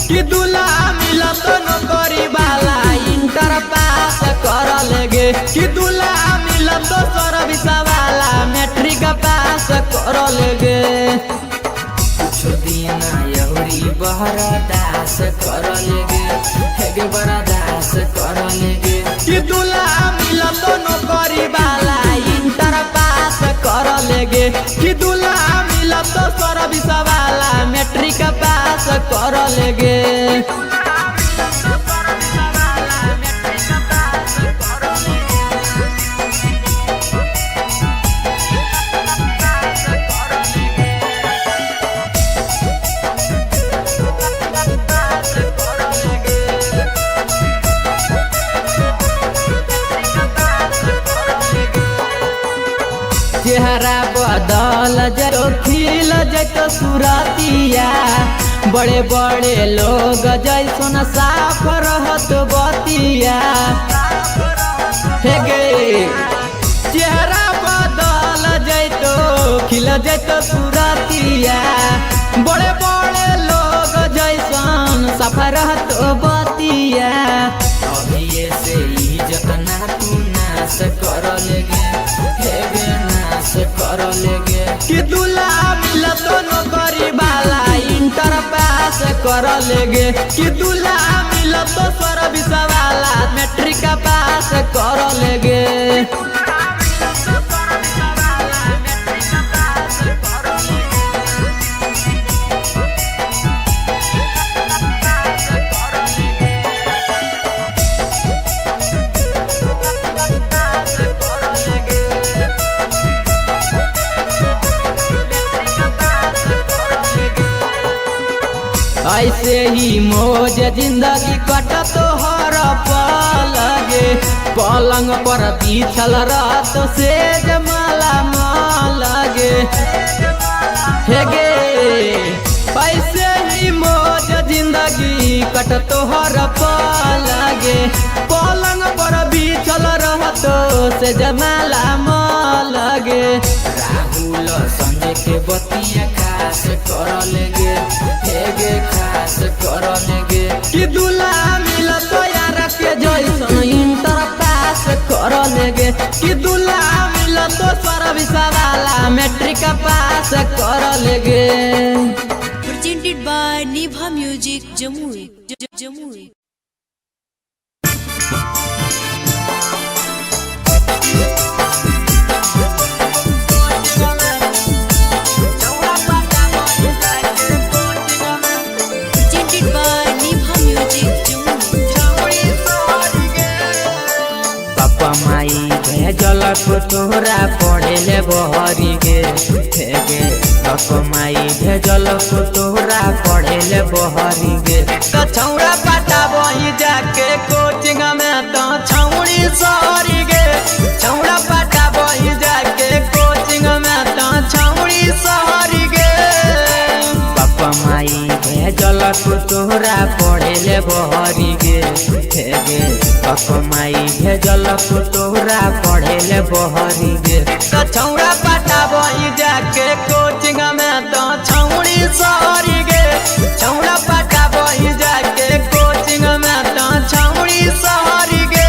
कि दूल्हा मिलत नौकरी वाला इंटर पास कर लेगे कि दूल्हा मिलत सर्विस वाला मैट्रिक पास कर लेगे यौरी बरदास कर लेगे हेगे बरदास कर लेगे कि दूल्हा मिलत नौकरी वाला इंटर पास कर लेगे कि दूल्हा मिलत सर्विस वाला मैट्रिक पास कर लेगे चेहरा बदल जरो खिल जतो सुरतिया बड़े बड़े लोग जैसन साफ रहत बतिया हेगे चेहरा बदल जतो खिल जतो सुरतिया बड़े बड़े लोग जैसन साफ रहत बतिया अभी से इज्जत ना तू नाश कर लेगे हेगे नाश कर लेगे कि दूल्हा मिलत नौकरी वाला इंटर पास कर लेगे कि दूल्हा मिलत सर्विस वाला मैट्रिक पास कर लेगे ऐसे ही मौज जिंदगी कट तोहर लगे पलंग पर बिछल रात से जमाला लगे हेगे ऐसे ही मौज जिंदगी कट तोहर लगे पलंग पर बिछल रात से जमाला लगे राहुल संजय के बतिया खास कर लेगे हेगे खास कर लेगे कि दूल्हा मिलत यार के जैसन इंटर पास कर लेगे कि दूल्हा मिलत सर्विस वाला मैट्रिक पास कर लेगे presented by Nibha Music Jamui माई भेजल तोहरा पढ़े ले बहरी गे हेगे माई भेजल तोहरा पढ़े ले बहरी गे तो छौड़ा पाटा बही जाके कोचिंग में तो छौड़ी सहरी गे छौड़ा पाटा बही जाके कोचिंग में तो छौड़ी सहरी गे पापा माई भेजल तोहरा पढ़े ले बहरी गे हेगे पापा माई भेजल तोहरा पढ़े ले बहरी गे तो छौड़ा पाटा बही जाके कोचिंग में तो छौड़ी सहरी गे छौड़ा पाटा बही जाके कोचिंग में तो छौड़ी सहरी गे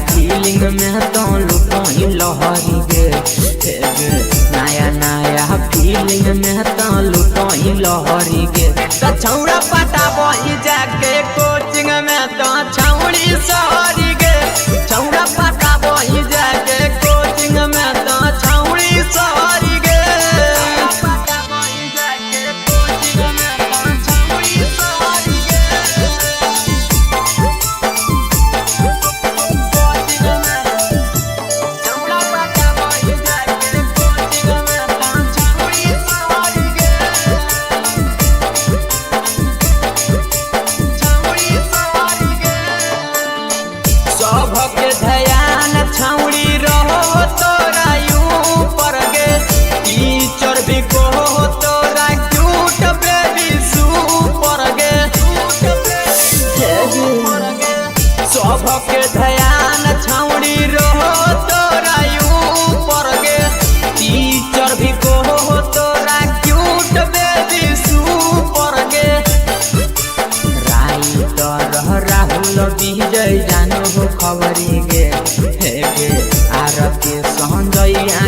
फीलिंग में तो लुटोई लहरी गे नया नया फीलिंग में तो लुटोई लहरी गे तो छौड़ा पाटा बही जाके कोचिंग में तो छौड़ी सहरी गे छौड़ा पाटा बही जाके कोचिंग में तो छौड़ी सहरी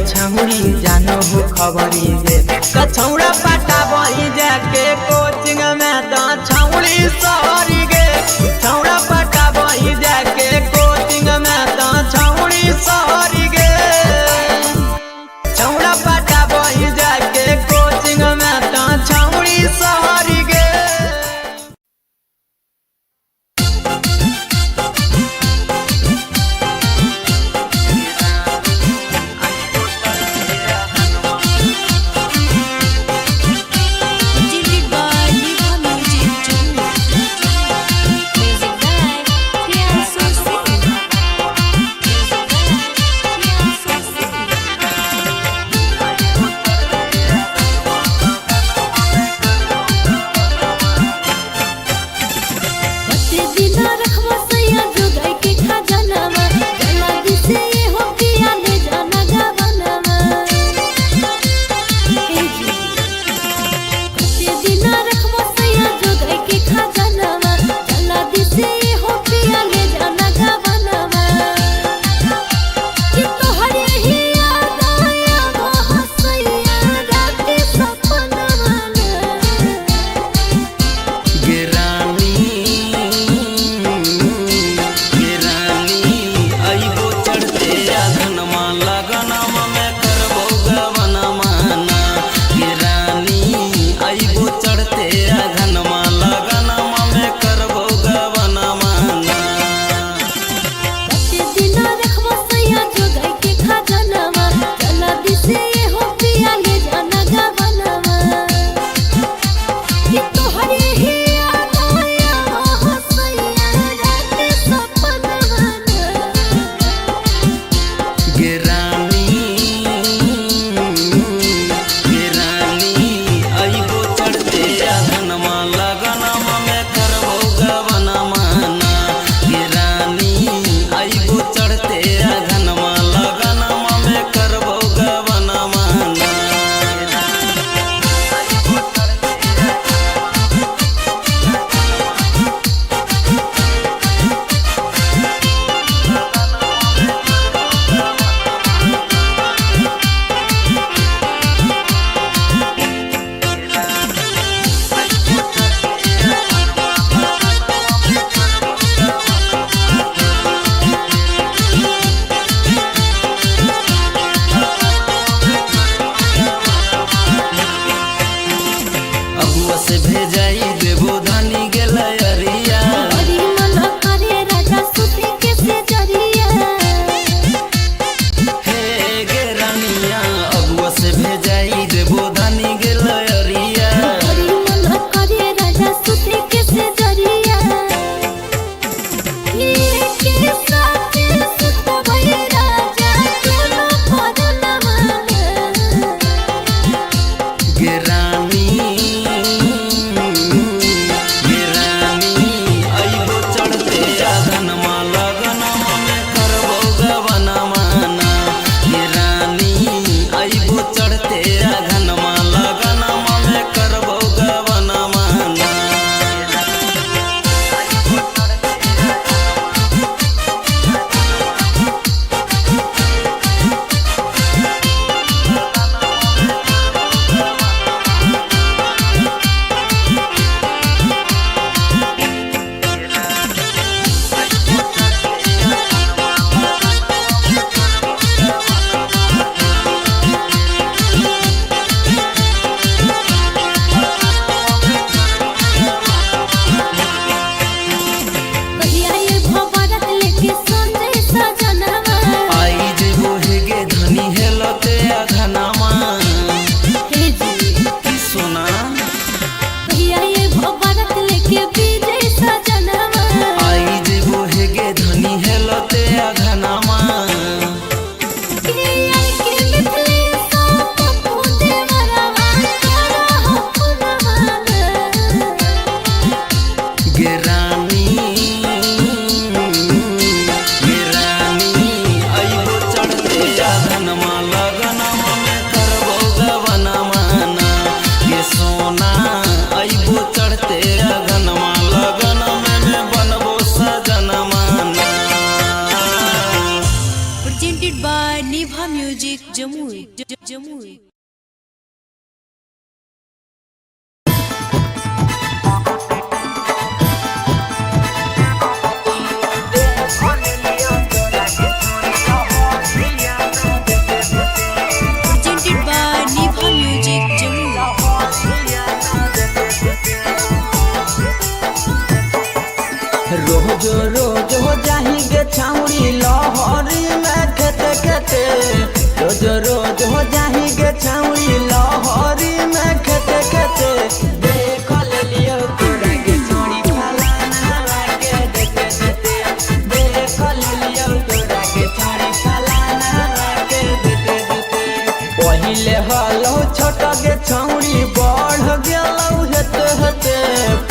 छौड़ी जानो हो खबरी गे छौड़ा पटाबई जाके कोचिंग में तो छौड़ी सहरी गे छौड़ा पटाबई जाके कोचिंग में तो छौड़ी सहरी गे छौड़ा पटाबई जाके कोचिंग में तो छौड़ी सहरी गे। Presented by Niva Music Jammu. निभा music Jamui Jamui. Presented by Niva Music Jammu। रोज रोज हो जाही गे छाउरी लहरी में खेते खेते, रोज रोज हो जाही गे छाउरी लहरी में खेते खेते। देख ले लियो तोरा गे छोड़ी फलाना के देते देते, देख ले लियो तोरा गे छोड़ी फलाना के देते देते। पहिले हलो छोट गे छाउरी बढ़ गेलौ हेते हेते,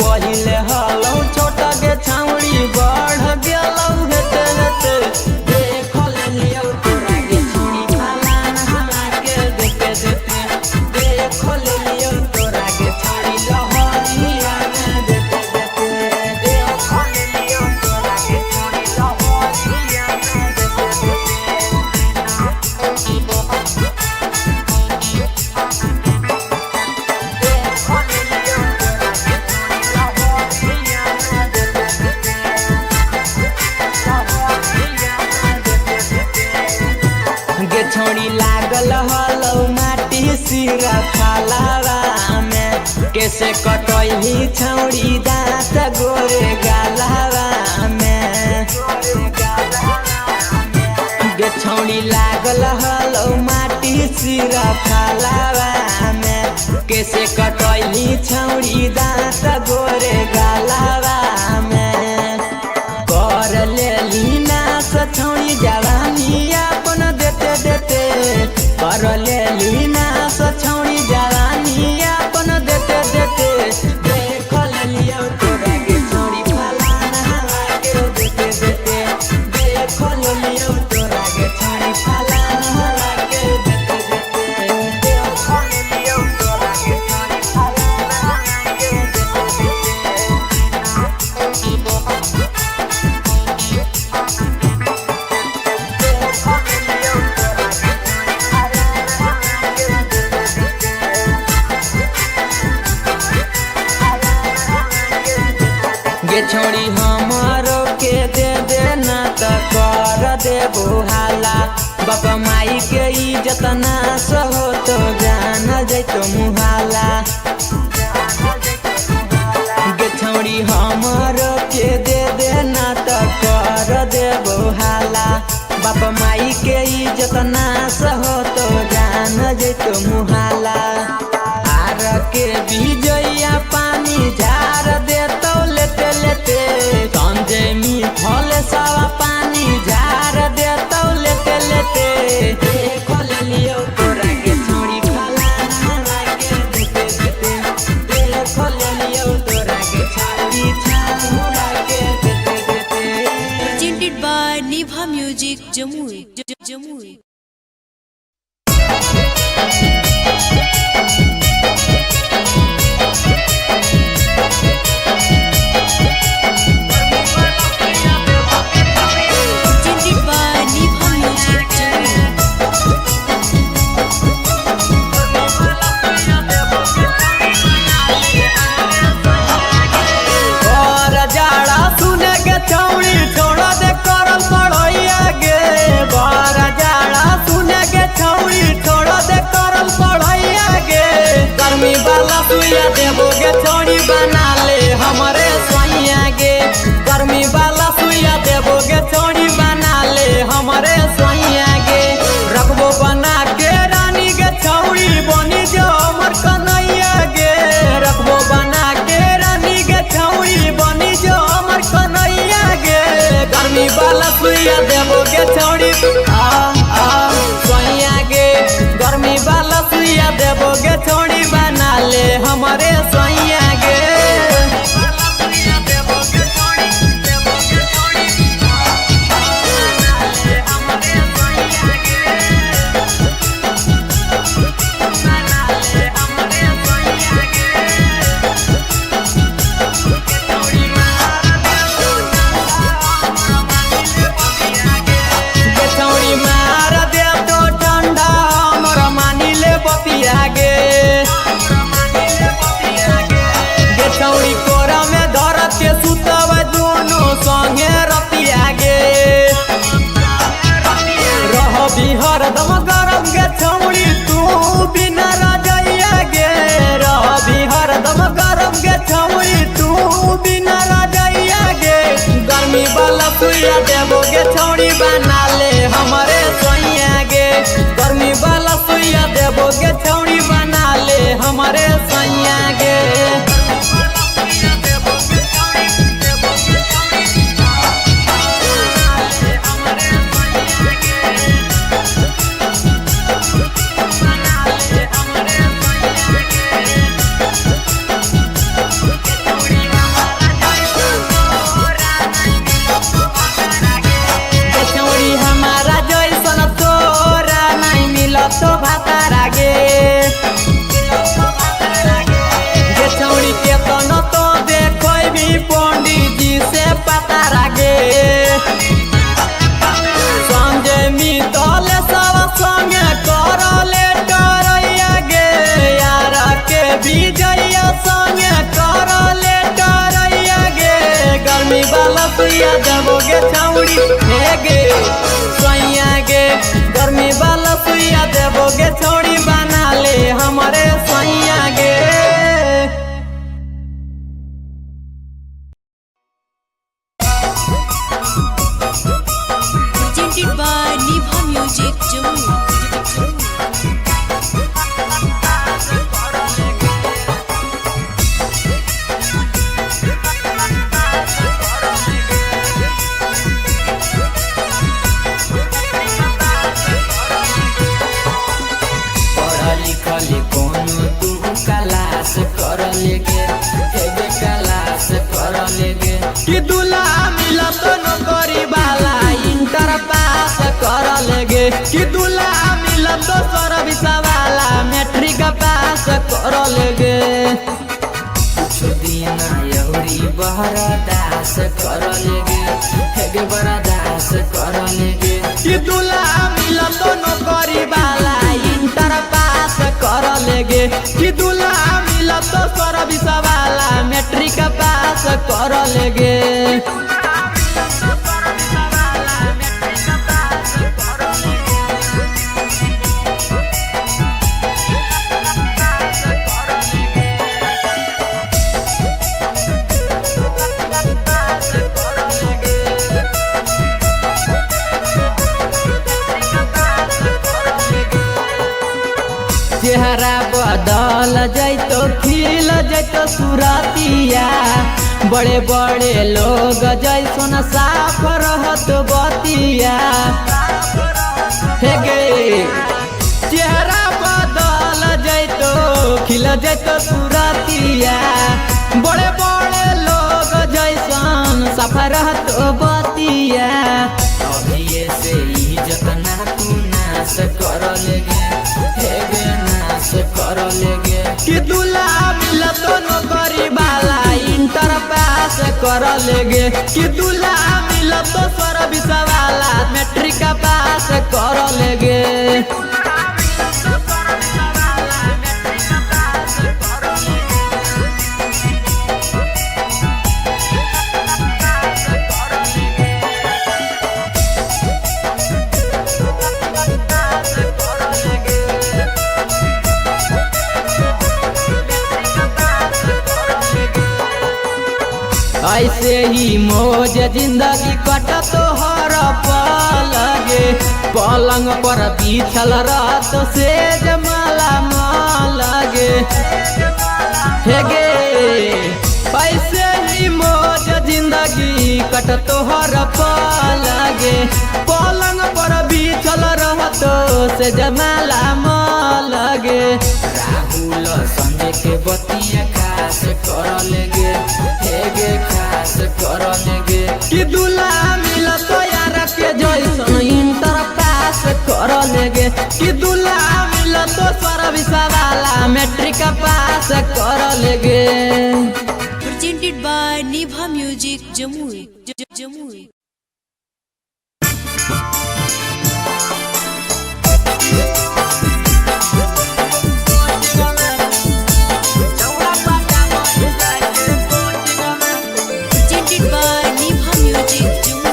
पहिले हलो छोट गे छाउरी बढ़ गेलौ हेते हेते। देख ले लियो तोरा गे छोड़ी फलाना के देते देते, देख ले लियो तोरा गे छोड़ी लहरिया में देते देते, देख ले लियो तोरा गे छोड़ी लहरिया में देते गे छोड़ी लागल हलौ माटी सिरा खालावा में, कैसे कटही छौड़ी दाँत गोरे गालावा में। गे छौड़ी लागल हलौ माटी सिरा खालावा में, कैसे कटही छौड़ी दाँत गोरे गालावा में। कर लेली नास छौड़ी जवानी अपन देते देते, कर लेली नास छौड़ी जवानी अपन देते देते। देख लियो तोरा गे छौड़ी फलाना के देते देते, देख लियो तोरा गे छौड़ी फलाना के देते देते, देख लियो तोरा गे छौड़ी फलाना के देते गे छोड़ी हमारो के दे देना त कर देबो हाला। बाप माई के इज्जत नाश हो तो जान जैतो मुहाला। गे छोड़ी हमारो के दे देना त कर देबो हाला। बाप माई के इज्जत नाश हो तो जान जैतो मुहाला। आर के बिजैया पानी झार देतो लेते लेते, संजय मिठल सावा पानी झार देतो लेते लेते। देख ले लियो तोरा गे छोड़ी फलाना के देते देते, देख ले लियो तोरा गे छाड़ी छामुड़ा के देते देते। Presented by Niva Music Jamui Jamui। Presented by Niva Music Jamui। और जाड़ा सुने के छौड़ी छोड़ दे करल पढ़ैया गे, बार जाड़ा सुने के छौड़ी छोड़ दे करल पढ़ैया गे। गर्मी वाला सुइया देबो गे छौड़ी बना ले हमरे सोइया गे, गर्मी वाला सुइया देबो गे छौड़ी बना ले हमरे सोइया गे। रखबो बना के रानी गे छौड़ी बनी जो हमर कन्हैया गे, रखबो बना के रानी गे छौड़ी बनी जो हमर कन्हैया गे। गर्मी वाला सुइया देबो गे छौड़ी सोइया गे, गर्मी वाला सुइया देबो गे छौड़ी बना ले हमरे सोइया गे। छौड़ी मार दे तो सुइया देबोगे छौड़ी बना ले हमारे सैया गे गर्मी वाला सुइया देबोगे छौड़ी बना ले हमारे सैया गे तो भातारा गे छौड़ी के तनो तो देखो भी पंडित जी से पता रागे संजय मितले सब संगे करले डरैया गे यार के विजय संगे करले डरैया गे गर्मी वाला सुइया देबोगे छौड़ी हे गे सैया गे गर्मी वाला सुइया देबोगे छौड़ी बना ले हमारे सैया गे presented by Niva Music Jammu. कोनो तू क्लास कर लेगे हेगे क्लास कर लेगे कि दूल्हा मिला तो नौकरी वाला इंटर पास कर लेगे कि दूल्हा मिला तो सर्विस वाला मैट्रिक पास कर लेगे कुछ दिन यौरी बरदास कर लेगे हेगे बरदास कर लेगे कि दूल्हा मिला तो नौकरी वाला इंटर पास कर लेगे कि दूल्हा मिला तो सर्विस वाला मैट्रिक पास कर लेगे चेहरा बदल जैतो खिल जैतो सुरतिया बड़े बड़े लोग जैसन साफ रहत बतिया हे गे चेहरा बदल जैतो खिल जैतो सुरतिया बड़े बड़े लोग जैसन साफ रहत बतिया अभी से इज्जत ना तू नाश कर लेगे हेगे नाश कर लेगे कि दूल्हा मिला तो नौकरी वाला इंटर पास कर लेगे कि दूल्हा मिला तो सर्विस वाला मैट्रिक पास कर लेगे ऐसे ही मौज जिंदगी कट तो हर पल गे पलंग पर बिछल रात से जमाला माल गे हे गे ऐसे ही मौज जिंदगी कट तो हर पल गे पलंग पर बिछल रात से जमाला माल गे राहुल संजय के बतिया खास कर लेगे हेगे खास कर लेगे कि दूल्हा मिला तो यार के जैसन इंटर पास कर लेगे कि दूल्हा मिला तो सर्विस वाला मैट्रिक पास कर लेगे Presented by Niva Music Jammu. Presented by Niva Music Jammu.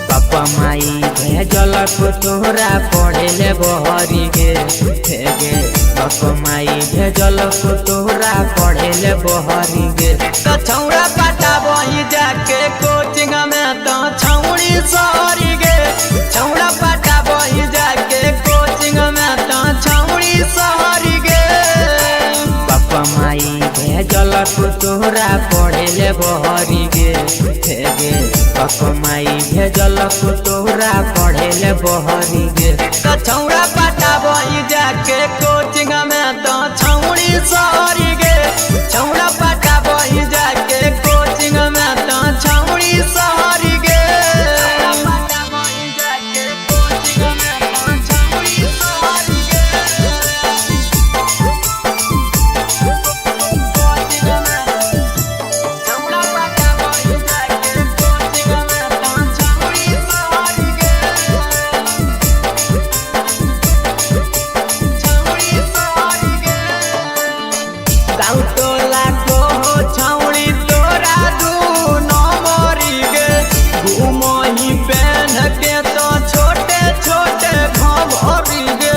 पापा माई भेजल तोहरा पढ़ेले बहरी गे गे माई भेजल तोहरा पढ़ेले बहरी गे तो छौड़ा पाटा बही जाके कोचिंग में तो छौड़ी सहरी गे छौड़ा पाटा बही जाके कोचिंग में तो छौड़ी सहरी गे पापा माई भेजल तोहरा पढ़ेले बहरी गे गे पापा माई भेजल तोहरा पढ़ेले बहरी गे तो छौड़ा पाटा बही जाके कोचिंग में तो छौड़ी सहरी गे छौड़ा पाटा बही जाके कोचिंग में तो छौड़ी सहरी गे पाटा बही जाके कोचिंग में तो छौड़ी सहरी गे छौड़ा पाटा बही जाके कोचिंग में तो छौड़ी सहरी गे छौड़ी सहरी गे गाँव टोला को छौड़ी तोरा दू नंबरी गे घूमही पहन के तो छोटे छोटे घरी गे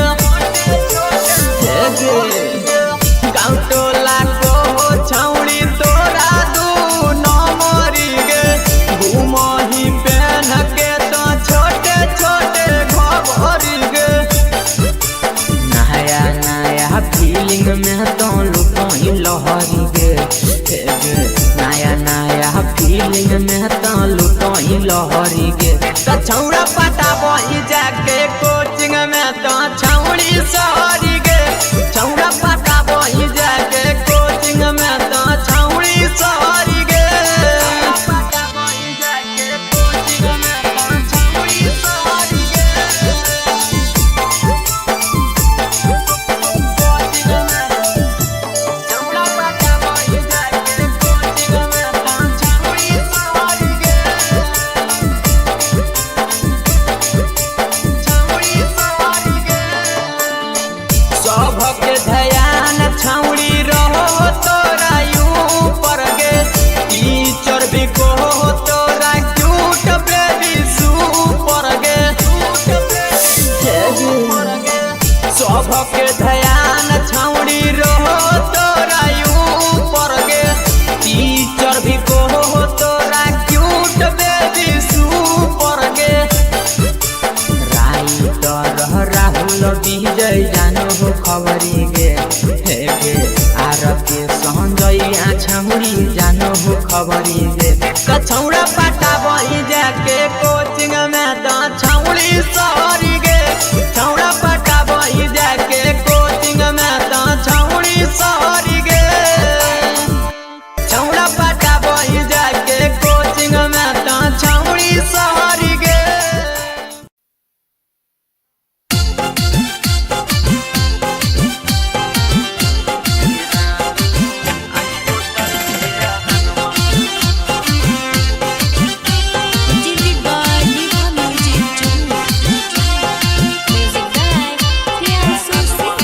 गाँव टोला को छौड़ी तोरा दू नंबरी गे घूमही पहन के तो छोटे छोटे घरी गे नया नया फीलिंग में तो लुटही लहरी गे नया नया फीलिंग में तो लुटही लहरी गे तो छौड़ा पाटा बही जाके कोचिंग में तो छौड़ी सहरी गे छौड़ा पाटा बही जाके कोचिंग में तो छौड़ी सहरी गे पाटा बही जाके कोचिंग में तो छौड़ी सहरी गे छौड़ा पाटा बही जाके कोचिंग में तो छौड़ी सहरी गे छौड़ी सहरी गे सबके ध्यान छौड़ी रहो तोरा ऊपर गे टीचर भी को तोरा क्यूट बेबी सुपर गे सबके ध्यान छौड़ी रहो तोरा ऊपर गे टीचर भी को तोरा क्यूट बेबी सुपर गे राइटर राहुल विजय जानो हो खबरी गे गे आर के संजय छौड़ी जानो हो खबरी गे तो छौड़ा पाटा बही जाके कोचिंग में तो छौड़ी सहरी गे छौड़ा पाटा बही जाके कोचिंग में तो छौड़ी सहरी गे छौड़ा पाटा बही जाके कोचिंग में तो छौड़ी सहरी गे presented by Niva Music Jammu. Music by Priyansu Singh.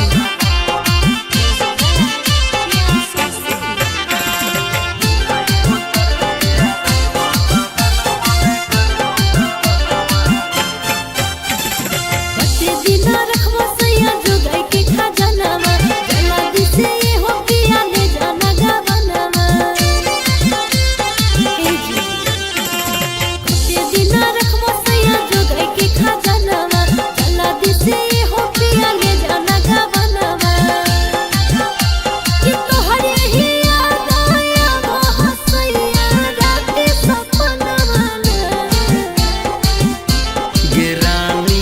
Music by Priyansu Singh. बच्चे बिना रखवा सैया जोगाई के खजानावा जल्दी से ये हो पिया ले जाना गावनावा बच्चे बिना रखवा सैया जोगाई के खजानावा जल्दी से ये हो पिया ले जाना गावनावा कि तोहरे ही याद आया हसैया रात सपनवा गिरानी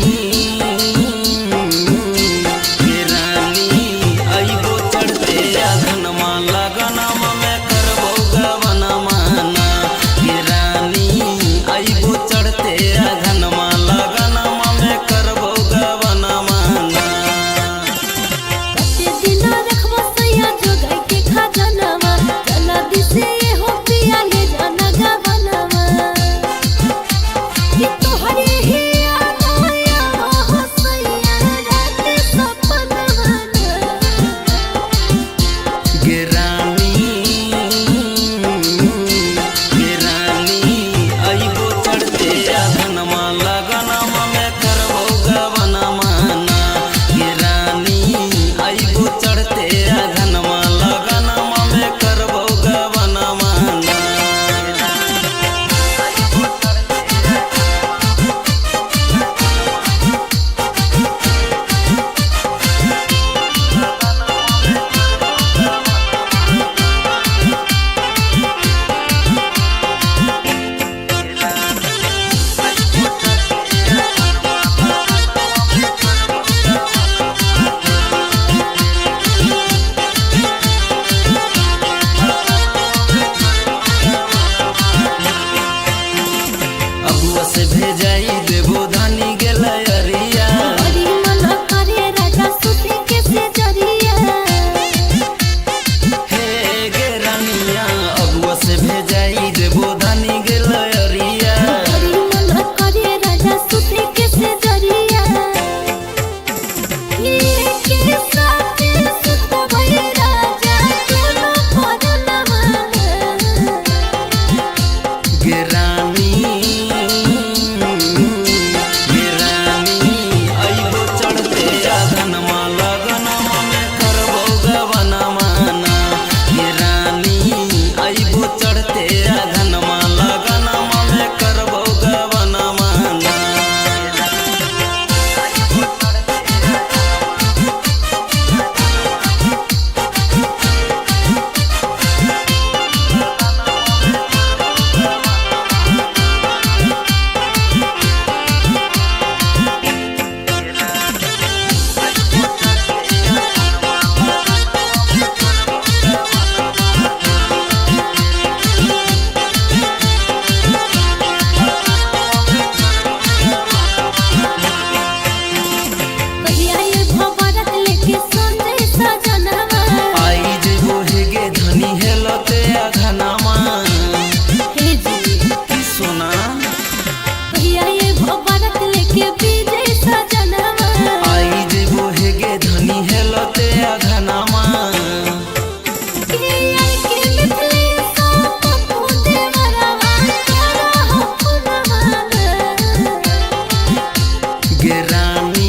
गे रानी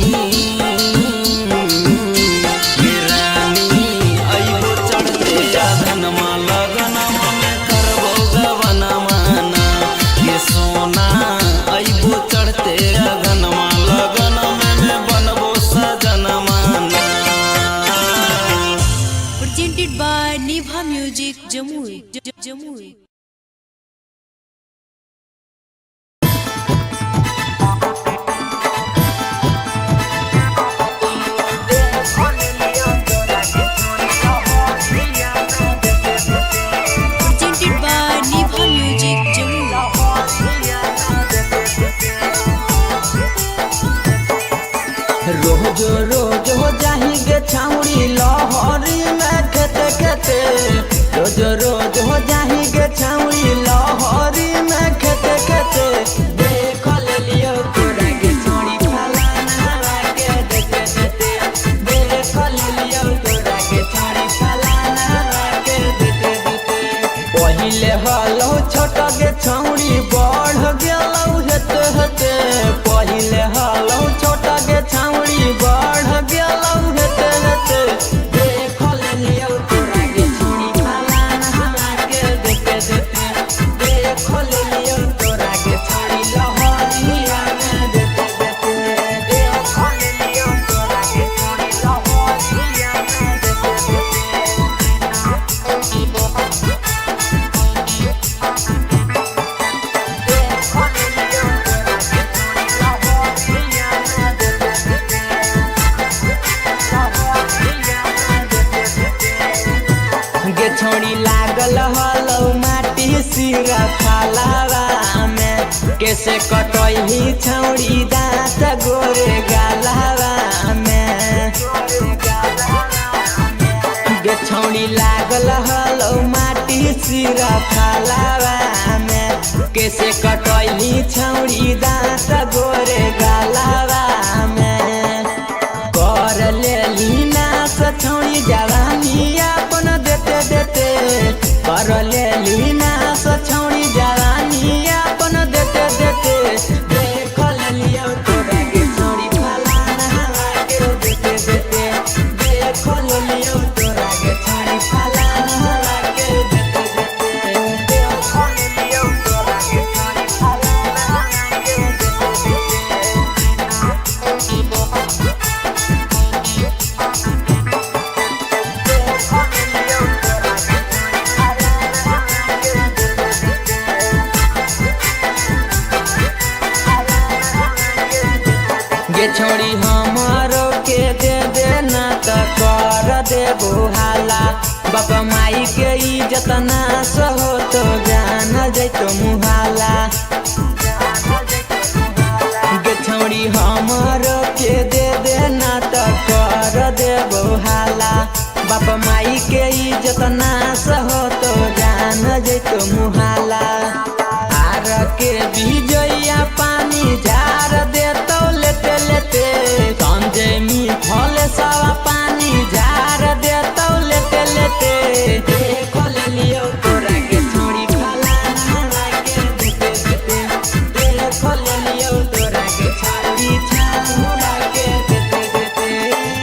अइबो चढ़ते अगनमा लगनमा में करबो गवनमा ना गे सोना अइबो चढ़ते अगनमा लगनमा में बनबो सजनमा ना। Presented by Niva Music, Jamui. Jamui. Presented by Niva Music, Jamui. रोज रोज हो जाही गे छाउड़ी लहरी में खेते खेते रोज रोज हो जाही गे छाउड़ी लहरी में खेते खेते देख ले लियो तोरा गे छोड़ी फलाना के देते देते देख ले लियो तोरा गे छोड़ी फलाना के देते देते पहिले हलो छोट गे छाउड़ी बढ़ गेलौ हेते हेते पहिले हलो छोट गे छाउड़ी बढ़ गेलौ हेते हेते देख ले लियो तोरा गे छोड़ी फलाना के देते देते देख ले लियो तोरा गे छोड़ी लहरिया में देते देते देख ले लियो तोरा गे छोड़ी लहरिया में देते गे छोड़ी लागल हलौ माटी सिरा खालावा में कैसे कटही छौड़ी दाँत गोरे गालावा में गे छौड़ी लागल हलौ माटी सिरा खालावा में कैसे कटही छौड़ी दाँत गोरे गालावा में कर लेली नास छौड़ी जवानी अपन देते देते कर लेली नास छौड़ी जवानी अपन देते देते देख लियो तोरा गे छौड़ी फलाना के देते देते देख लियो तोरा गे छौड़ी फलाना के देते देते देख लियो तोरा गे छौड़ी फलाना के देते गे छोड़ी हमारो के दे देना त कर देबो हाला बाप माई के इज्जत नाश हो तो जान जैतो मुहाला गे छोड़ी हमारो के दे देना त कर देबो हाला बाप माई के इज्जत नाश हो तो जान जैतो मुहाला आर के विजया पानी झार देतो लेते लेते संजय मी फल सवा पानी झार देतो लेते लेते देख ले लियो तोरा गे छोड़ी फलाना के देते देते देख ले लियो तोरा गे छोड़ी छाउड़ा के देते देते।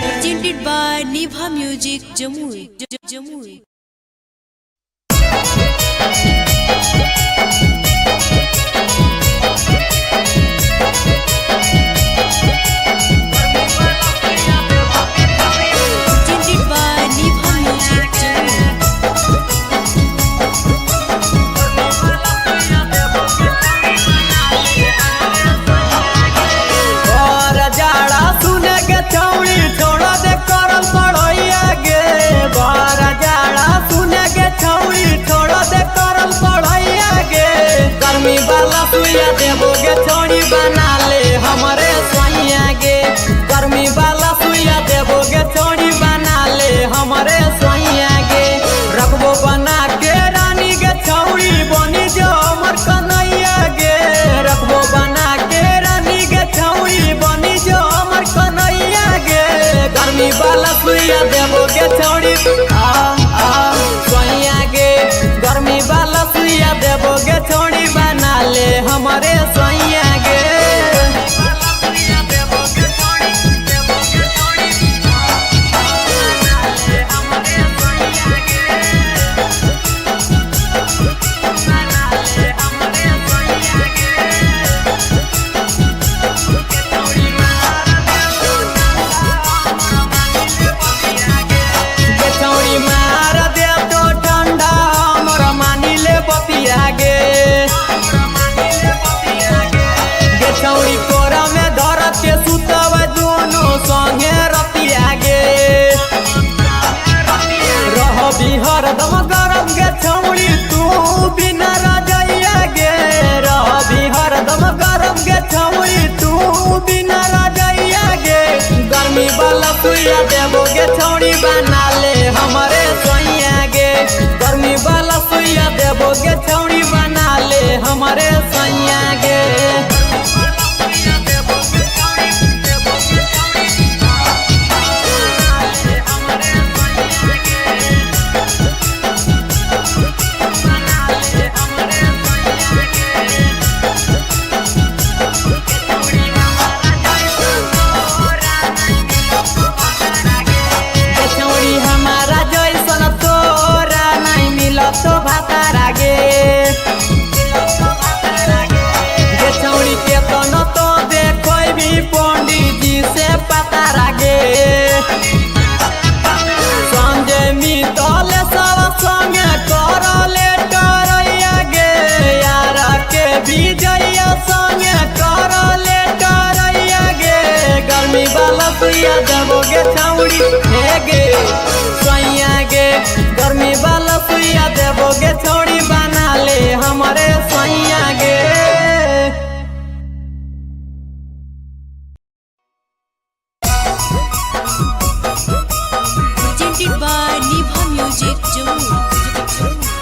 Presented by Niva Music, Jamui. Jamui. Presented by Niva Music, Jamui. और जाड़ा सुने के छौड़ी छोड़ दे करम पढ़ैया गे बार जाड़ा सुने के छौड़ी छोड़ दे करम पढ़ैया गे गर्मी वाला सुइया देबो गे छौड़ी बना ले हमरे सोइया गे गर्मी वाला सुइया देबो गे छौड़ी बना ले हमरे सोइया गे रखबो बना के रानी गे छौड़ी बनी जो हमर कन्हैया गे रखबो बना के रानी गे छौड़ी बनी जो हमर कन्हैया गे गर्मी वाला सुइया देबो गे छौड़ी सोइया गे गर्मी वाला सुइया देबो गे छौड़ी बना ले हमरे सोइया गे सुइया देबो गे छौड़ी बना ले हमारे सैया गे गर्मी वाला सुइया देबो गे छौड़ी बना ले हमारे सैया गे तो भातारा गे छौड़ी के तनो तो देखो भी पंडित जी से पता रागे संजय मितल सब संगे करले डरैया गे यार के विजय संगे करले डरैया गे गर्मी वाला सुइया देबो गे छौड़ी हे गे सैया गे गर्मी वाला सुइया देबो गे छौड़ी बना ले हमारे सैया गे presented by Nibha Music Jammu.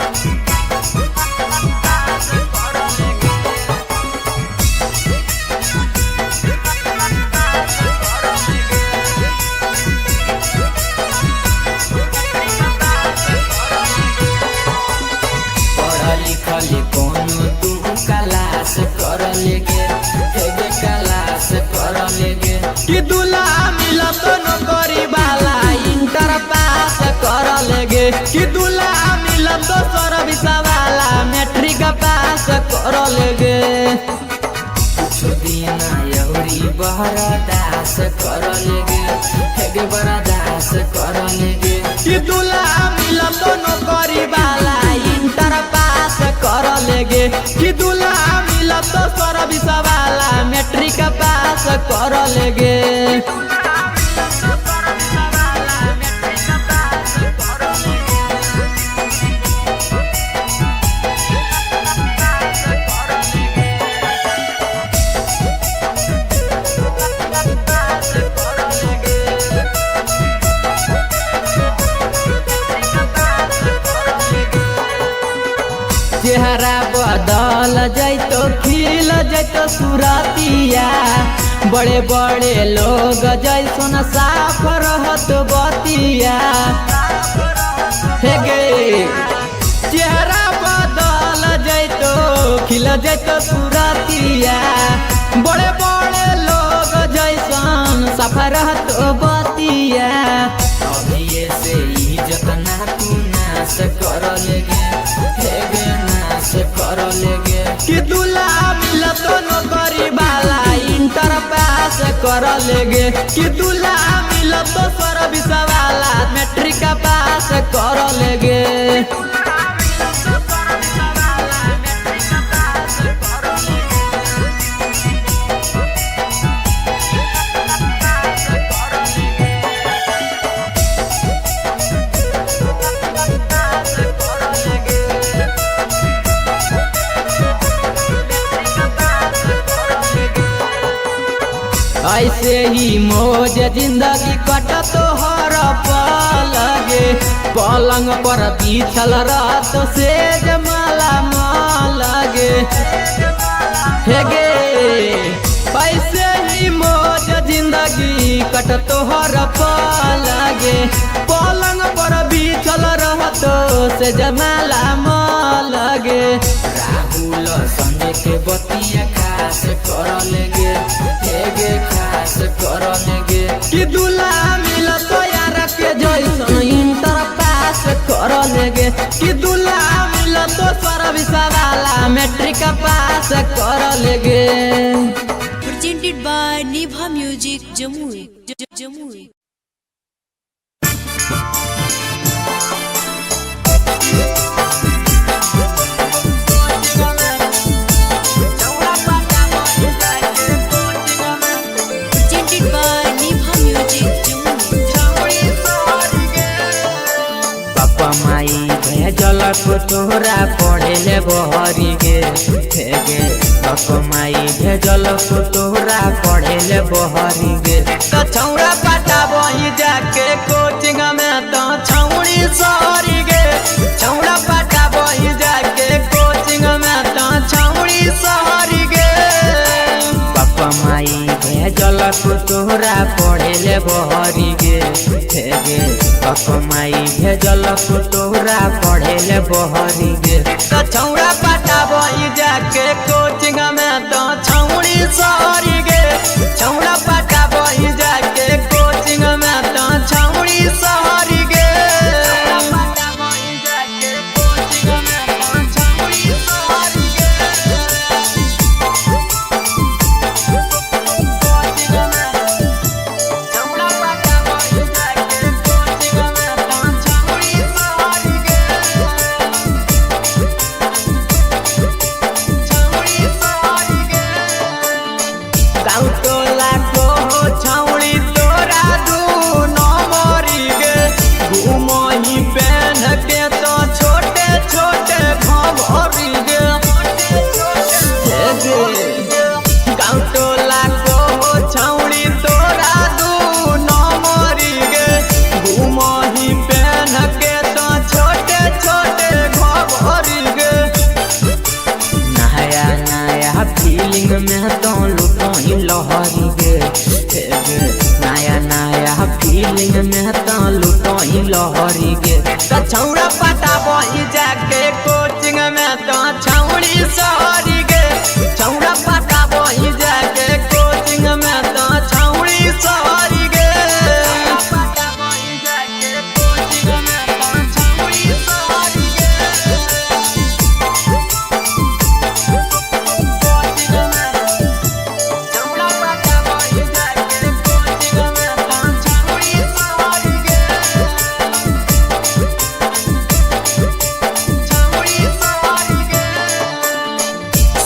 लिखले कोनो तू क्लास कर लेगे हेगे क्लास कर लेगे कि दूल्हा मिला तो नौकरी वाला इंटर पास कर लेगे कि दूल्हा मिला तो सर्विस वाला मैट्रिक पास कर लेगे कुछ दिन यौरी बरदास कर लेगे हेगे बरदास कर लेगे कि दूल्हा मिला तो नौकरी वाला इंटर पास कर लेगे कि दूल्हा मिला तो सर्विस वाला मैट्रिक पास कर लेगे चेहरा बदल जैतो खिल जैतो सुरतिया बड़े बड़े लोग जैसन साफ रहत बतिया हे गे चेहरा बदल जैतो खिल जैतो सुरतिया बड़े बड़े लोग जैसन साफ रहत बतिया अभी से इज्जत ना तू नाश कर लेगे हे गे कर लेगे कि दूल्हा मिला तो नौकरी वाला इंटर पास कर लेगे कि दूल्हा मिला तो सर्विस वाला मैट्रिक पास कर लेगे ऐसे ही मौज जिंदगी कट तो हर पल लगे पलंग पर बिछल रात से जमाला माल लगे हे गे ऐसे ही मौज जिंदगी कट तो हर पल लगे पलंग पर बिछल रात से जमाला माल लगे राहुल संजय के बतिया खास कर लेगे हेगे खास कर लेगे कि दूल्हा मिला तो यार के जैसन इंटर पास कर लेगे कि दूल्हा मिला तो सर्विस वाला मैट्रिक पास कर लेगे Presented by Nibha Music Jammu. भेजल तोहरा पढ़ेले बहरी गे हेगे माई भेजल तोहरा पढ़ेले बहरी गे तो छौड़ा पाटा बही भेजलक तोहरा पढ़ेले बहरी गे गे कमाई भेजलक तोहरा पढ़ेले बहरी गे तो छौड़ा पटाबो जाके कोचिंग में तो छौड़ी सहरी गे छौड़ा पटाबो जाके कोचिंग में तो छौड़ी सहरी गे फीलिंग में तो लुटोई लहरी गे नया नया फीलिंग में तो लुटोई लहरी गे तो छौड़ा पटाबो जाके कोचिंग में तो छौड़ी सहरी गे छौड़ा पटाबो जाके कोचिंग में तो छौड़ी सहरी गे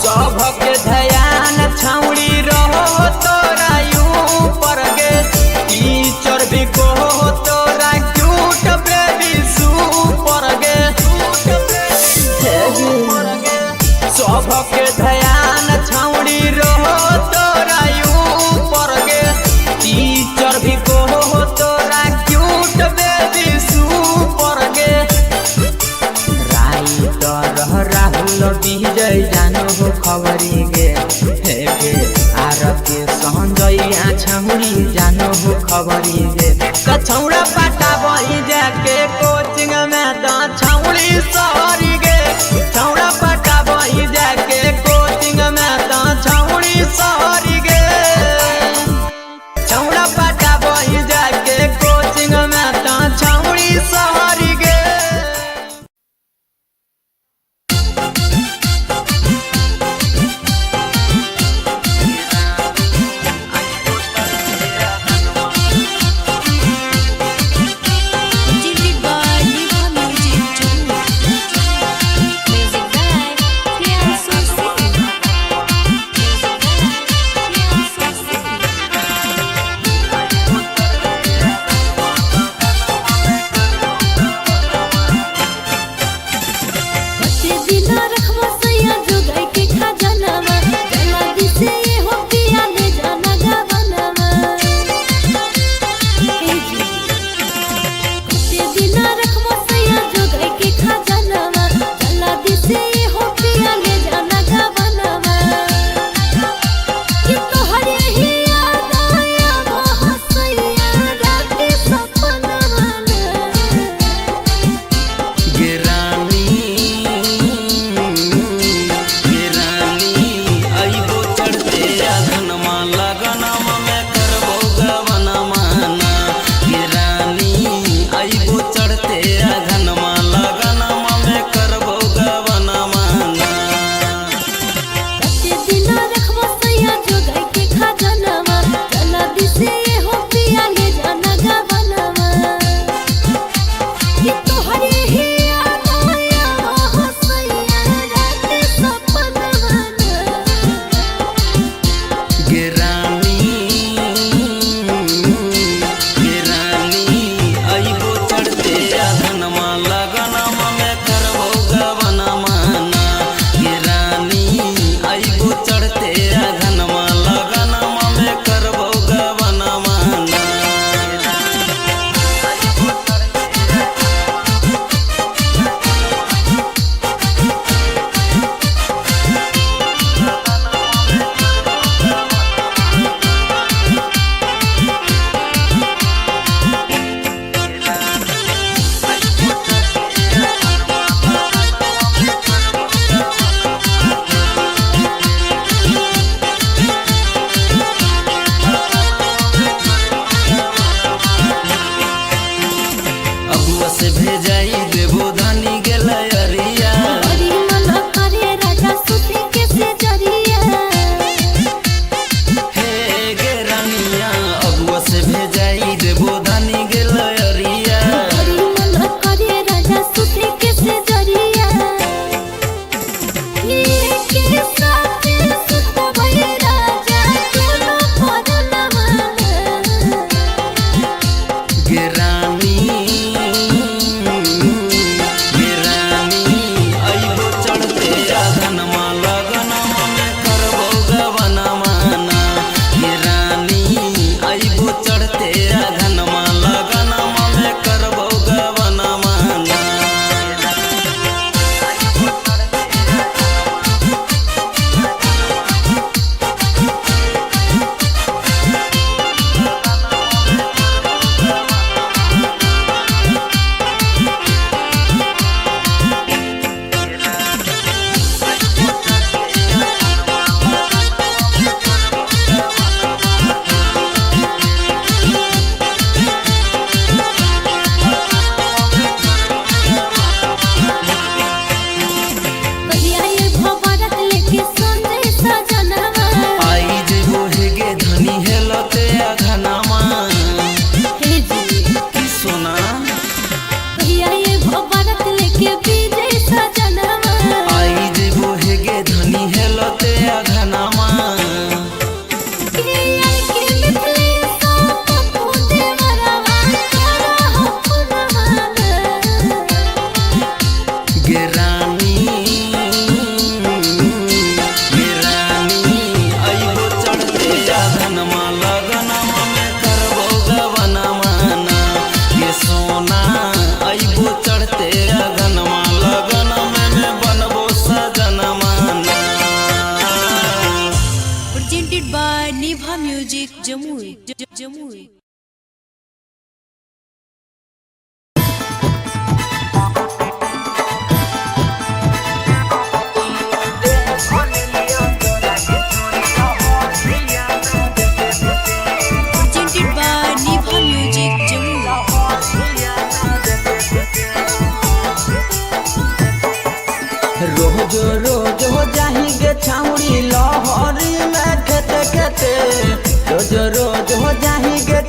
सबके ध्यान छौड़ी रहो तोरा यूं पर गे टीचर भी को तोरा क्यूट बेबी सुपर गे सबके ध्यान छौड़ी रहो तोरा यूं पर गे टीचर भी को तोरा क्यूट बेबी सुपर गे राहुल विजय जानो हो खबरी गे आर के संजय छौड़ी जानो हो खबरी गे छौड़ा पटाबो जाके कोचिंग में तो छौड़ी सहरी गे छौड़ा पटाबो जाके कोचिंग में तो छौड़ी सहरी गे छौड़ा पटाबो जाके कोचिंग में तो छौड़ी सहरी गे Music by Diva Music Tour.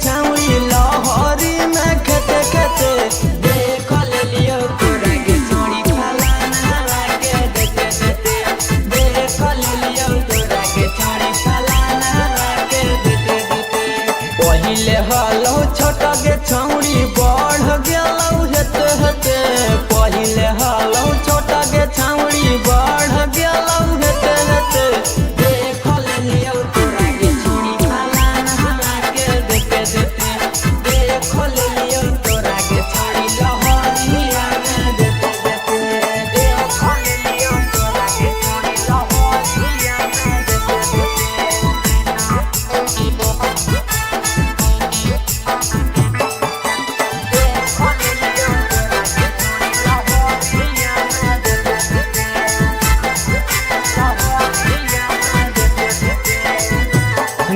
छाउरी लहरी में खेते खेते देख ले लियो तोरा के छोड़ी फलाना के देते देते देख ले लियो तोरा के छोड़ी फलाना के देते देते पहिले हलो छोट गे छौरी बढ़ गेलौ हेते हेते पहिले हलो छोट गे छौरी बढ़ गेलौ हेते हेते देख ले लियो तोरा के छोड़ी फलाना के देते देते देख ले लियो तोरा के छोड़ी लहरिया में देते देते देख ले लियो तोरा के छोड़ी लहरिया में देते देते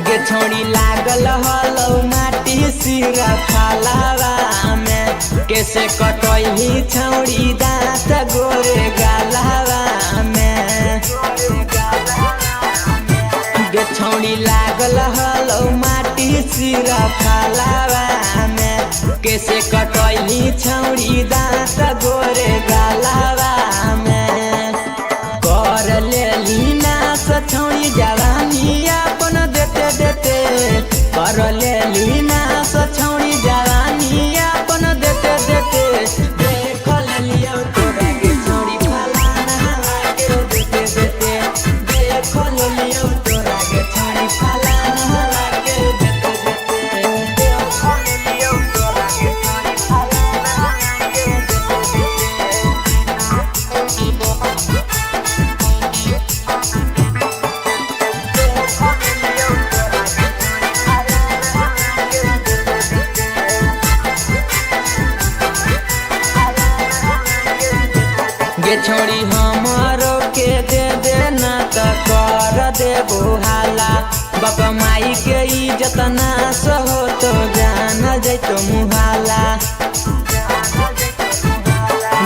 गे छोड़ी लागल हलौ माटी सिरा खालावा में कैसे कटही छौड़ी दाँत गोरे गालावा में गे छौड़ी लागल हलौ माटी सिरा खालावा में कैसे कटही छौड़ी दाँत गोरे गालावा में कर लेली नास छौड़ी जवानी अपन देते देते कर लेली नास छौड़ी जवानी अपन देते देते देख लियो तोरा के छौड़ी फलाना के देते देते देख लियो तोरा के छौड़ी फलाना के देते देते देख लियो तोरा के छौड़ी फलाना के देते गे छोड़ी हमारो के दे देना त कर देबो हाला बाप माई के इज्जत नाश हो तो जान जैतो मुहाला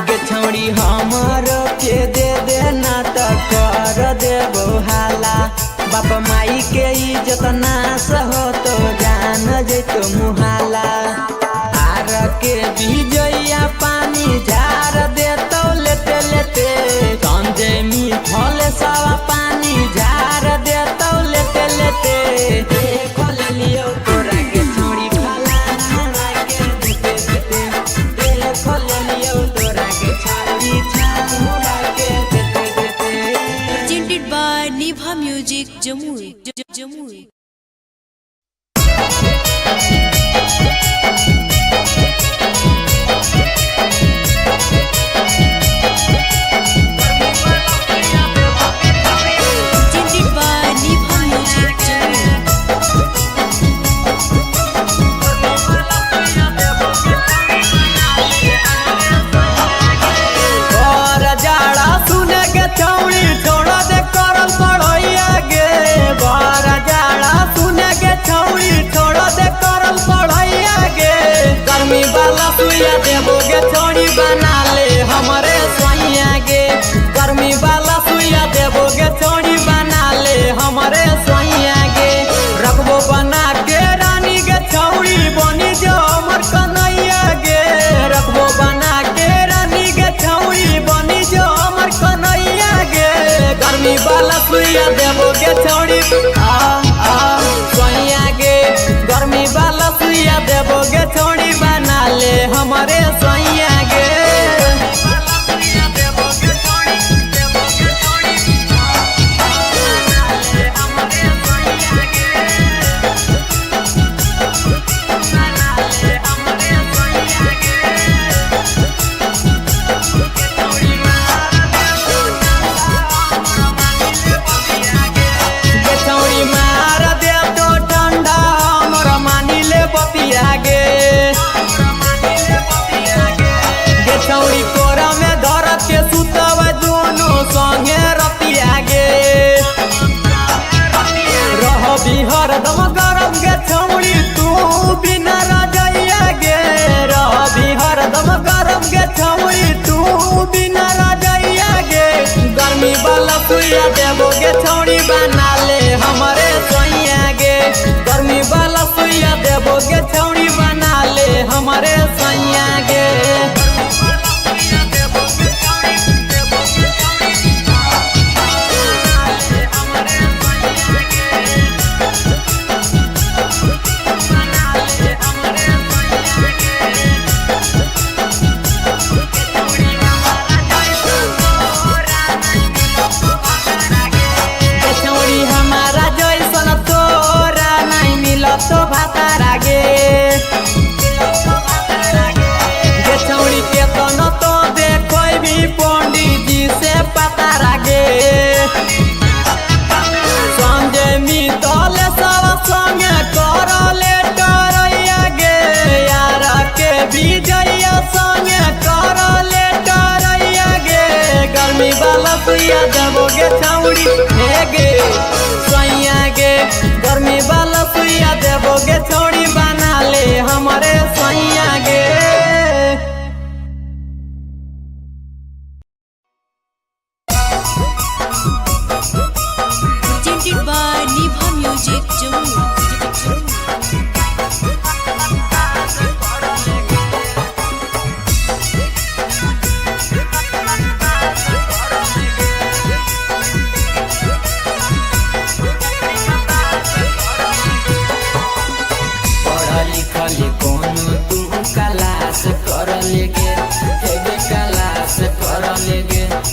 गे छोड़ी हमारो के दे देना त कर देबो हाला बाप माई के इज्जत नाश हो तो जान जैतो मुहाला आर के बिजैया पानी झार देतो लेते लेते संजय मिठल सवा पानी झार देतो लेते लेते देख ले लियो तोरा के छोड़ी फलाना के देते देते देख ले लियो तोरा के छोड़ी छामुरा के देते देते presented by Nibha Music Jamui. Presented by Nibha Music Jamui. और जाड़ा सुने के छौड़ी छोड़ा दे करल पढ़ैया गे बार जाड़ा सुने के छौड़ी छोड़ा दे करल पढ़ैया गे गर्मी वाला सुइया देबो गे छौड़ी बना ले हमरे सोइया गे गर्मी वाला सुइया देबो गे छौड़ी बना ले हमरे सोइया गे रखबो बना के रानी गे छौड़ी बनी जो हमर कन्हैया गे रखबो बना के रानी गे छौड़ी बनी जो हमर कन्हैया गे गर्मी वाला सुइया देबो गे छौड़ी सोइया गे गर्मी वाला सुइया देबो गे छौड़ी बना ले हमरे सोइया गे गे छौड़ी मार दे तो ठंडा हमरा मानी ले बतिया गे गे छौड़ी कोरा में धर के सुतबै दोनों संगे रतिया गे रह बिहर दम गरम गे छौड़ी तू बिना रजैया गे रह बिहर दम गरम गे छौड़ी तू बिना रजैया गे गर्मी वाला सुइया देबो गे छौड़ी बना ले हमरे सोइया गे गर्मी वाला सुइया देबोगे छौड़ी बना ले हमारे सैया गे। तो भातारा गे छौड़ी के तनो तो देखो भी पंडित जी से पता रागे संजय मितल सब संगे करले डरैया गे यार के विजय संगे करले डरैया गे। गर्मी वाला सुइया देबोगे छौड़ी हे गे सैया गे। गर्मी वाला सुइया देबोगे छौड़ी बना ले हमारे सैया गे। Presented by Nibha Music Jammu।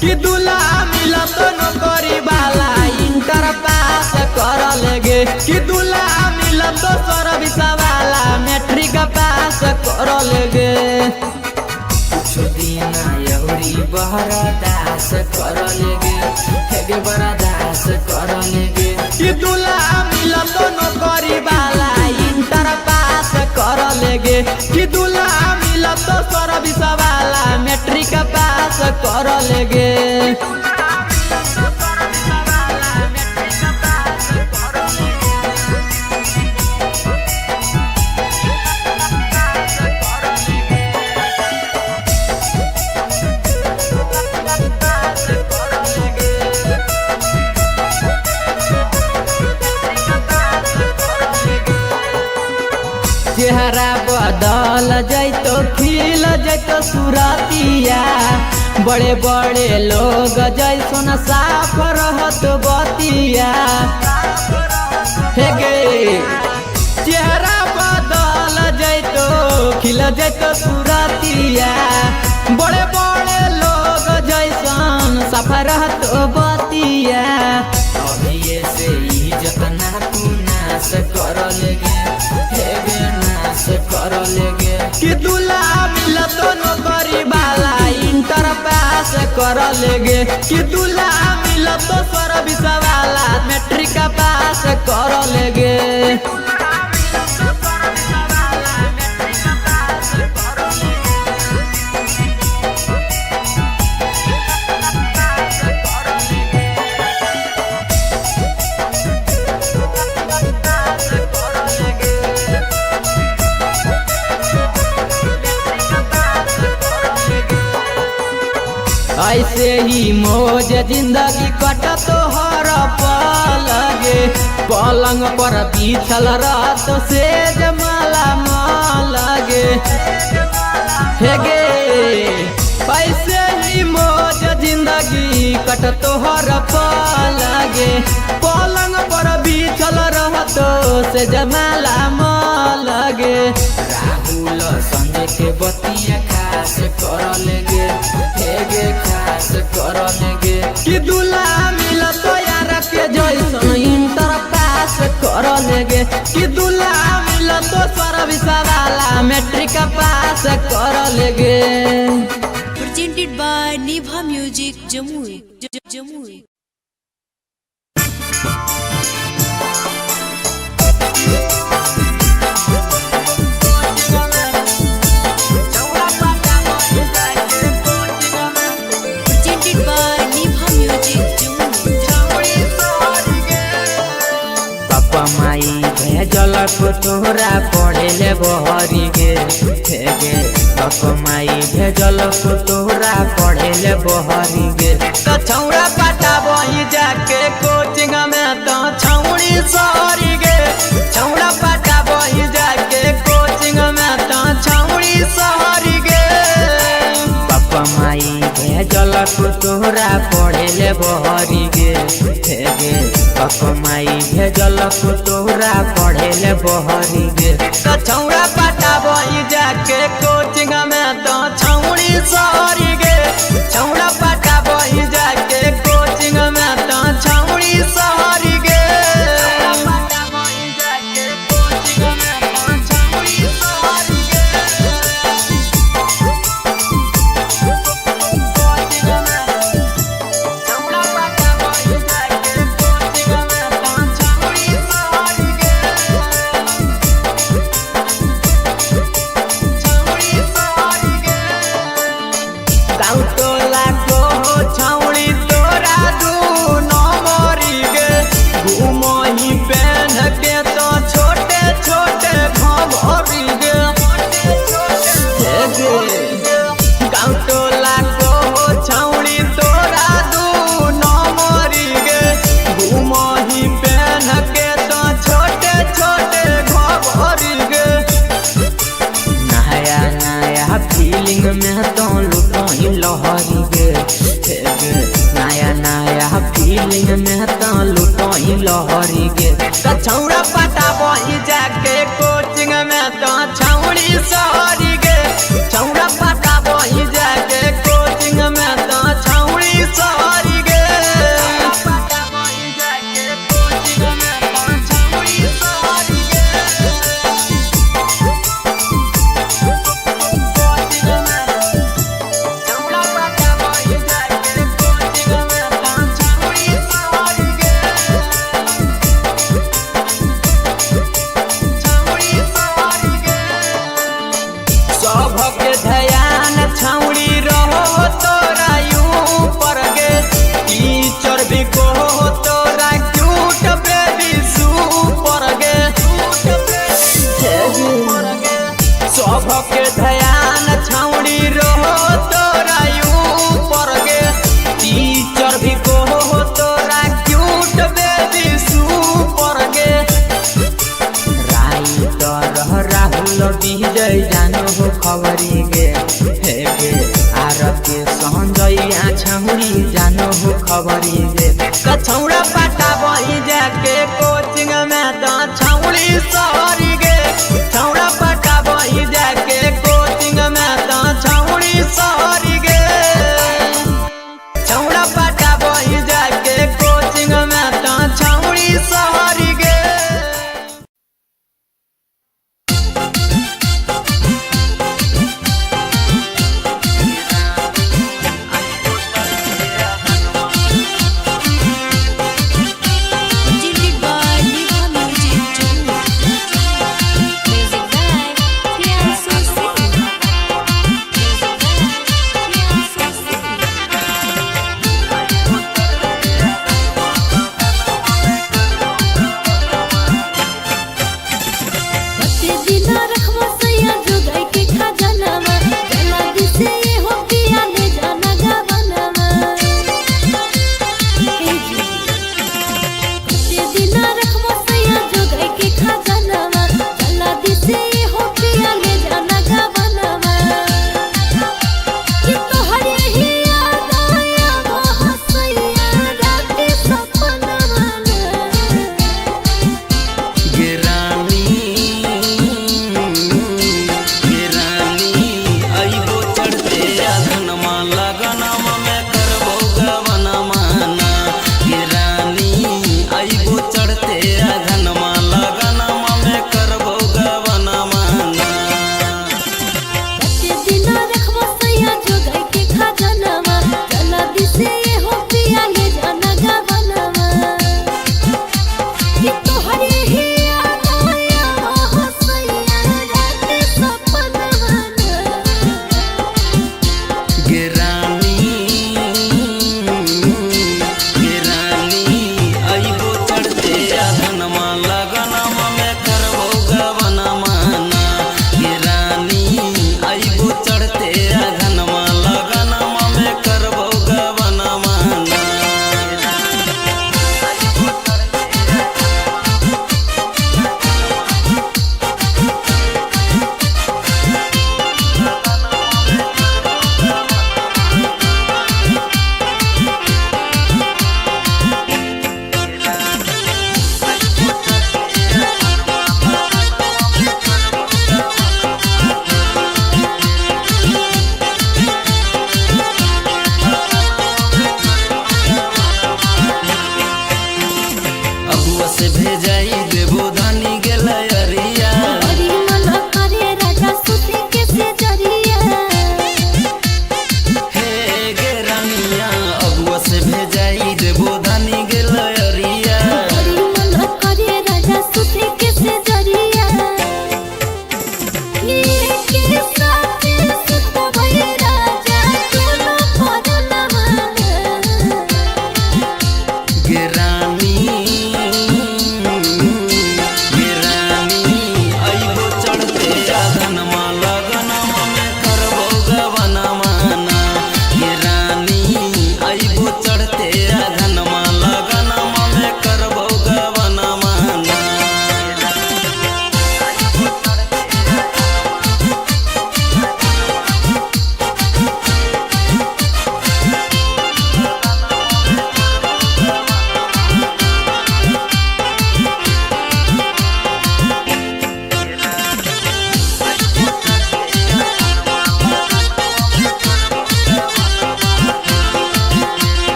कि दूल्हा मिला तो नौकरी वाला इंटर पास कर लेगे कि दूल्हा मिला तो सर्विस वाला मैट्रिक पास कर लेगे। कुछ दिन यौरी बरदास कर लेगे हेगे बरदास कर लेगे कि दूल्हा मिला तो नौकरी वाला इंटर पास कर लेगे कि दूल्हा मिला तो सर्विस वाला मैट्रिक पास कर लेगे। चेहरा बदल जैतो खिल जैतो सुरतिया बड़े बड़े लोग जैसन साफ रहत बतिया हे गे। चेहरा बदल जैतो खिल जैतो सुरतिया बड़े बड़े लोग जैसन साफ रहत बतिया। अभी से इज्जत ना तू नाश कर लेगे कर लेगे कि दूल्हा मिला तो नौकरी वाला इंटर पास कर लेगे कि दूल्हा मिला तो सर्विस वाला मैट्रिक पास कर लेगे। ऐसे ही मौज जिंदगी कट तो हर पल गे पलंग पर बिछल रात से जमाला माल गे हे गे। ऐसे ही मौज जिंदगी कट तो हर पल गे पलंग पर बिछल रहत से जमाला माल गे। राहुल संजय के बतिया खास कर लेगे हेगे खास कर लेगे कि दूल्हा मिला तो यार के जैसन इंटर पास कर लेगे कि दूल्हा मिला तो सर्विस वाला मैट्रिक पास कर लेगे। Presented by Nibha Music Jammu। माई भेजल तोहरा पढ़े ले बहरी गे गे माई भेजल तोहरा पढ़े ले बहरी गे। तो छौड़ा पटा बही जाके कोचिंग में तो छौड़ी सहरी गे छौड़ा पाटा बही जाके कोचिंग में तो छौड़ी सहरी गे पापा माई भेजल तोहरा पढ़े ले बहरी गे हे गे पापा माई भेजल तोहरा पढ़े ले बहरी गे तो छौड़ा पाटा बही जाके कोचिंग में तो छौड़ी सहरी गे छौड़ा पाटा बही जाके कोचिंग में तो छौड़ी सहरी गे पाटा बही जाके कोचिंग में तो छौड़ी सहरी गे छौड़ा पाटा बही जाके कोचिंग में तो छौड़ी सहरी गे छौड़ी सहरी गे गाँव टोला को छौड़ी तोरा दू नंबरी गे घूमही पहन के तो छोटे छोटे खबरी गे हे गे गाँव टोला को छौड़ी तोरा दू नंबरी गे घूमही पहन के तो छोटे छोटे खबरी गे नया नया फीलिंग में तो लुटोही लहरी गे हे गे नया नया फीलिंग में तो लुटोही लहरी गे तो छौड़ा पाटा बही जाके कोचिंग में तो छौड़ी सहरी गे छौड़ा पाटा बही जाके कोचिंग में तो छौड़ी सहरी गे पाटा बही जाके कोचिंग में तो छौड़ी सहरी गे छौड़ा पाटा बही जाके कोचिंग में तो छौड़ी सहरी गे छौड़ी सहरी गे सबके ध्यान छौड़ी रहो तोरा यूं पर गे टीचर भी को तोरा क्यूट बेबी सुपर गे सबके ध्यान छौड़ी रहो तोरा यूं पर गे टीचर भी को तोरा क्यूट बेबी सुपर गे राइटर राहुल विजय जानो हो खबरी गे हे गे आर के संजय छौड़ी जानो हो खबरी गे छौड़ा पाटा बही जाके कोचिंग में तो छौड़ी सहरी गे छौड़ा पाटा बही जाके कोचिंग में तो छौड़ी सहरी गे छौड़ा पाटा बही जाके कोचिंग में तो छौड़ी सहरी गे Presented by Diva Music Channel.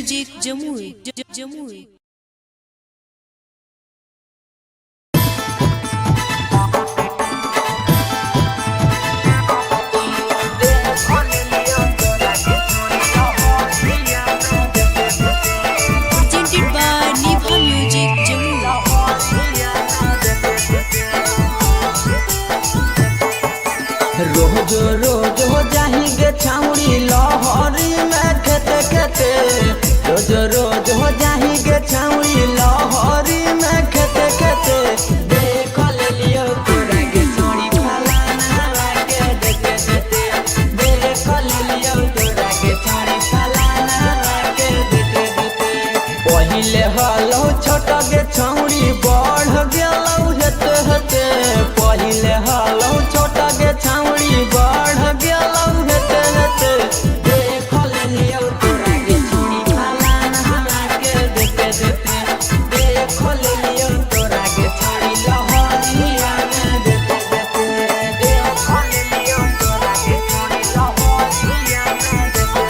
Music Jamui Jamui. Presented by Niva Music Jammu। रोज रोज हो जाएंगे छाउड़ी लहरी में खेते खेते, रोज रोज हो जाएंगे छाउड़ी लहरी में खेते खेते। देख ले लियो तोरा के छोड़ी फलाना लागे देते देते, देख ले लियो तोरा के छोड़ी फलाना लागे देते देते। पहिले हलो छोट गे छाउड़ी बढ़ गेलौ हेते हेते, पहिले हलो छोट गे छाउड़ी बढ़ गेलौ हेते हेते। देख ले लियो तोरा के छोड़ी फलाना लागे देते देते, देख ले लियो तोरा के छोड़ी लहरिया में देते देते, देख ले लियो तोरा के छोड़ी लहरिया में देते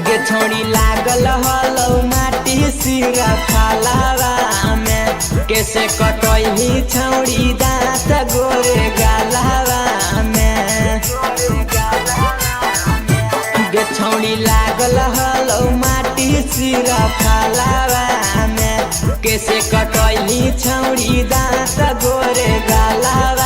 गे छोड़ी लागल हलौ माटी सिरा खालावा में, कैसे कटही छौड़ी दाँत गोरे गालावा में। गे छौड़ी लागल हलौ माटी सिरा खालावा में, कैसे कटही छौड़ी दाँत गोरे गालावा